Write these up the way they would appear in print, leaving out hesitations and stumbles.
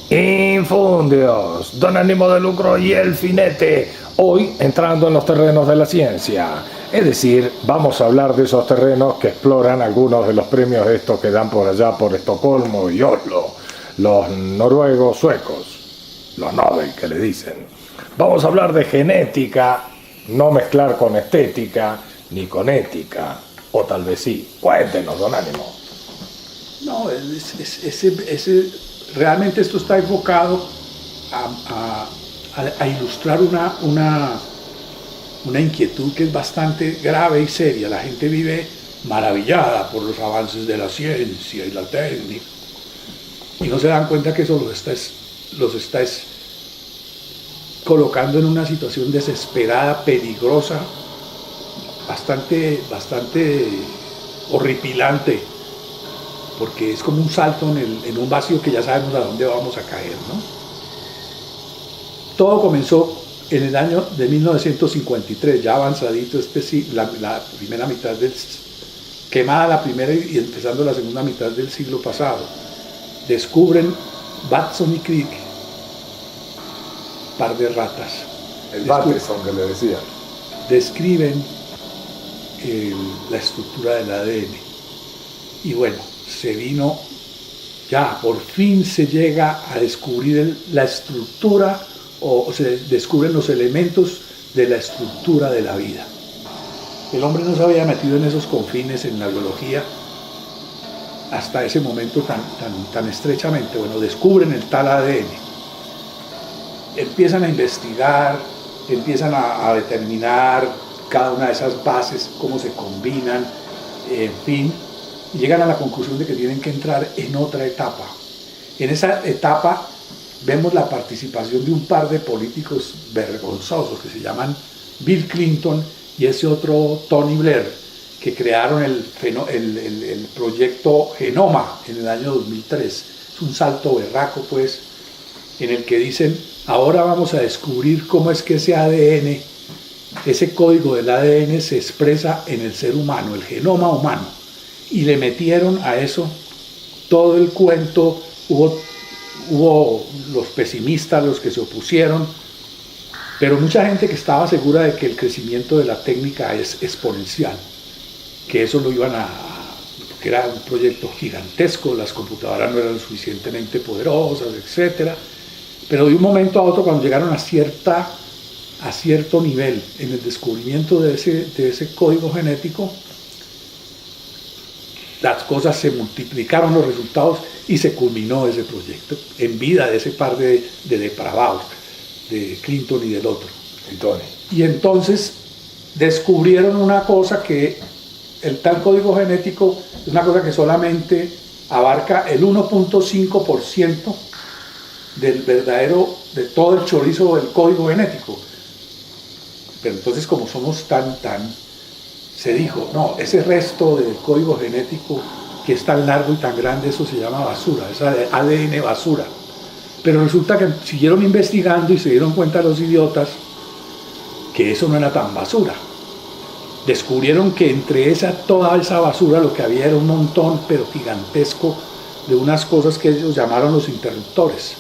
Infundios, don ánimo de lucro y el finete, hoy entrando en los terrenos de la ciencia. Es decir, vamos a hablar de esos terrenos que exploran algunos de los premios estos que dan por allá por Estocolmo y Oslo, los noruegos suecos, los Nobel que le dicen. Vamos a hablar de genética, no mezclar con estética ni con ética, o tal vez sí. Cuéntenos, don ánimo. No, realmente esto está enfocado a ilustrar una inquietud que es bastante grave y seria. La gente vive maravillada por los avances de la ciencia y la técnica y no se dan cuenta que eso los está colocando en una situación desesperada, peligrosa, bastante horripilante, porque es como un salto en un vacío que ya sabemos a dónde vamos a caer, ¿no? Todo comenzó en el año de 1953, ya avanzadito la primera mitad quemada la primera y empezando la segunda mitad del siglo pasado. Descubren Watson y Crick, par de ratas. El Bateson que le decía. Describen la estructura del ADN. Y bueno, por fin se llega a descubrir la estructura o se descubren los elementos de la estructura de la vida. El hombre no se había metido en esos confines en la biología hasta ese momento tan estrechamente. Bueno, descubren el tal ADN, empiezan a investigar, empiezan a determinar cada una de esas bases, cómo se combinan, en fin, y llegan a la conclusión de que tienen que entrar en otra etapa. En esa etapa vemos la participación de un par de políticos vergonzosos que se llaman Bill Clinton y ese otro Tony Blair, que crearon el proyecto Genoma en el año 2003. Es un salto berraco, pues, en el que dicen, ahora vamos a descubrir cómo es que ese ADN, ese código del ADN se expresa en el ser humano, el genoma humano. Y le metieron a eso todo el cuento. Hubo los pesimistas, los que se opusieron, pero mucha gente que estaba segura de que el crecimiento de la técnica es exponencial, que eso lo iban que era un proyecto gigantesco, las computadoras no eran suficientemente poderosas, etc. Pero de un momento a otro, cuando llegaron a cierto nivel en el descubrimiento de ese código genético, las cosas se multiplicaron, los resultados, y se culminó ese proyecto en vida de ese par de depravados, de Clinton y del otro. Y entonces descubrieron una cosa, que el tal código genético es una cosa que solamente abarca el 1.5% de todo el chorizo del código genético. Pero entonces, como somos se dijo, no, ese resto del código genético que es tan largo y tan grande, eso se llama basura, es ADN basura. Pero resulta que siguieron investigando y se dieron cuenta los idiotas que eso no era tan basura. Descubrieron que entre toda esa basura lo que había era un montón, pero gigantesco, de unas cosas que ellos llamaron los interruptores,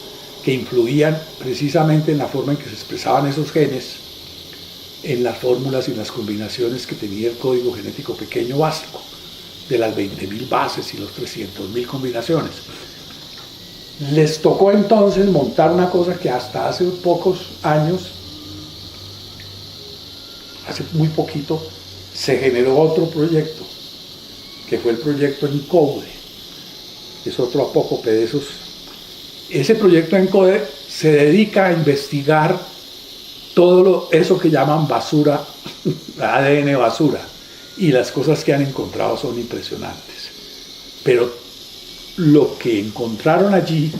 que influían precisamente en la forma en que se expresaban esos genes, en las fórmulas y las combinaciones que tenía el código genético pequeño básico, de las 20.000 bases y los 300.000 combinaciones. Les tocó entonces montar una cosa que hasta hace pocos años, hace muy poquito, se generó otro proyecto, que fue el proyecto ENCODE, que es otro apócope de esos. Ese proyecto ENCODE se dedica a investigar todo eso que llaman basura, ADN basura, y las cosas que han encontrado son impresionantes. Pero lo que encontraron allí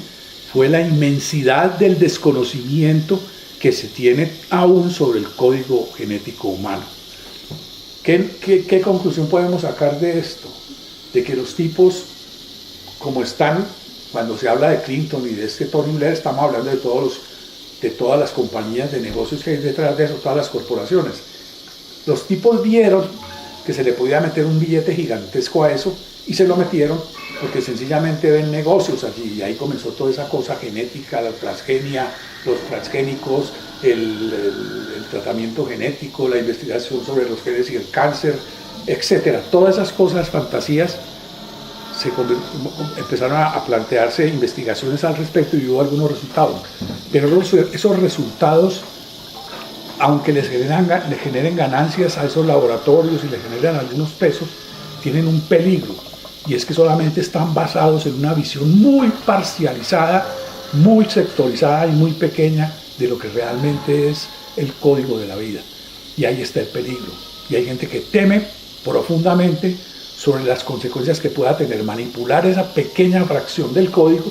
fue la inmensidad del desconocimiento que se tiene aún sobre el código genético humano. ¿Qué conclusión podemos sacar de esto? De que los tipos, como están, cuando se habla de Clinton y de Tony Blair, estamos hablando de todas las compañías de negocios que hay detrás de eso, todas las corporaciones. Los tipos vieron que se le podía meter un billete gigantesco a eso y se lo metieron porque sencillamente ven negocios allí, y ahí comenzó toda esa cosa genética, la transgenia, los transgénicos, el tratamiento genético, la investigación sobre los genes y el cáncer, etcétera. Todas esas cosas, fantasías, empezaron a plantearse investigaciones al respecto y hubo algunos resultados. Pero esos resultados, aunque les generen ganancias a esos laboratorios y les generan algunos pesos, tienen un peligro, y es que solamente están basados en una visión muy parcializada, muy sectorizada y muy pequeña de lo que realmente es el código de la vida. Y ahí está el peligro. Y hay gente que teme profundamente sobre las consecuencias que pueda tener manipular esa pequeña fracción del código,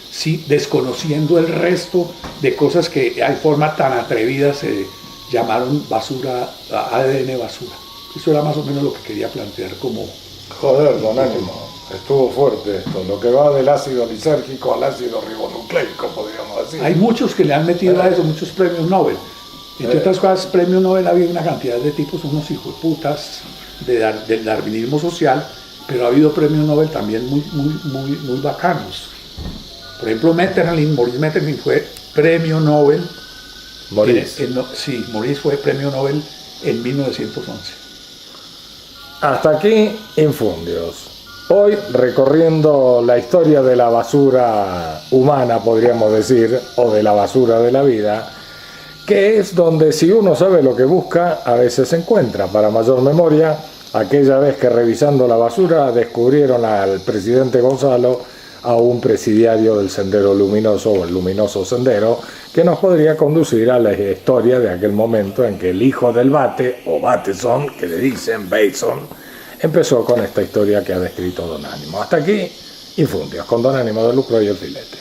sí, desconociendo el resto de cosas que de forma tan atrevida se llamaron basura, ADN basura. Eso era más o menos lo que quería plantear como... Joder, don Ánimo, estuvo fuerte esto, lo que va del ácido lisérgico al ácido ribonucleico, podríamos decir. Hay muchos que le han metido a eso, muchos premios Nobel. Entre otras cosas, premio Nobel ha habido una cantidad de tipos, unos hijos de putas del darwinismo social, pero ha habido premios Nobel también muy bacanos. Por ejemplo, Maurice Maeterlinck fue premio Nobel. Maurice. Sí, Maurice fue premio Nobel en 1911. Hasta aquí Infundios. Hoy recorriendo la historia de la basura humana, podríamos decir, o de la basura de la vida, que es donde, si uno sabe lo que busca, a veces se encuentra. Para mayor memoria, aquella vez que revisando la basura descubrieron al presidente Gonzalo, a un presidiario del Sendero Luminoso, o el Luminoso Sendero, que nos podría conducir a la historia de aquel momento en que el hijo del Bate, o Bateson, que le dicen Bateson, empezó con esta historia que ha descrito Don Ánimo. Hasta aquí, Infundios, con Don Ánimo de Lucro y el Filete.